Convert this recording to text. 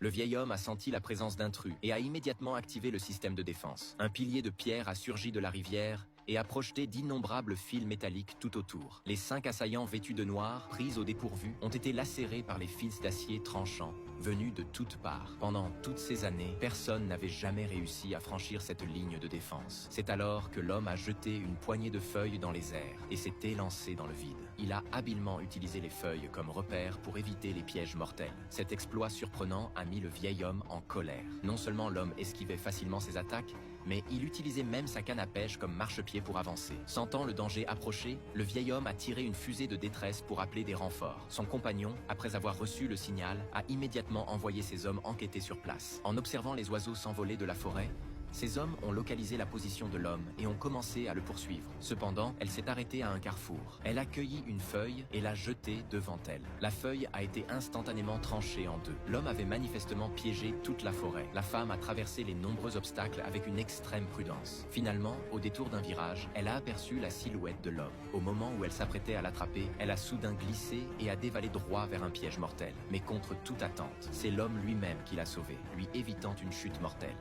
Le vieil homme a senti la présence d'intrus et a immédiatement activé le système de défense. Un pilier de pierre a surgi de la rivière et a projeté d'innombrables fils métalliques tout autour. Les 5 assaillants vêtus de noir, pris au dépourvu, ont été lacérés par les fils d'acier tranchants, venus de toutes parts. Pendant toutes ces années, personne n'avait jamais réussi à franchir cette ligne de défense. C'est alors que l'homme a jeté une poignée de feuilles dans les airs et s'est élancé dans le vide. Il a habilement utilisé les feuilles comme repère pour éviter les pièges mortels. Cet exploit surprenant a mis le vieil homme en colère. Non seulement l'homme esquivait facilement ses attaques, mais il utilisait même sa canne à pêche comme marchepied pour avancer. Sentant le danger approcher, le vieil homme a tiré une fusée de détresse pour appeler des renforts. Son compagnon, après avoir reçu le signal, a immédiatement envoyé ses hommes enquêter sur place. En observant les oiseaux s'envoler de la forêt, ces hommes ont localisé la position de l'homme et ont commencé à le poursuivre. Cependant, elle s'est arrêtée à un carrefour. Elle a cueilli une feuille et l'a jetée devant elle. La feuille a été instantanément tranchée en deux. L'homme avait manifestement piégé toute la forêt. La femme a traversé les nombreux obstacles avec une extrême prudence. Finalement, au détour d'un virage, elle a aperçu la silhouette de l'homme. Au moment où elle s'apprêtait à l'attraper, elle a soudain glissé et a dévalé droit vers un piège mortel. Mais contre toute attente, c'est l'homme lui-même qui l'a sauvée, lui évitant une chute mortelle.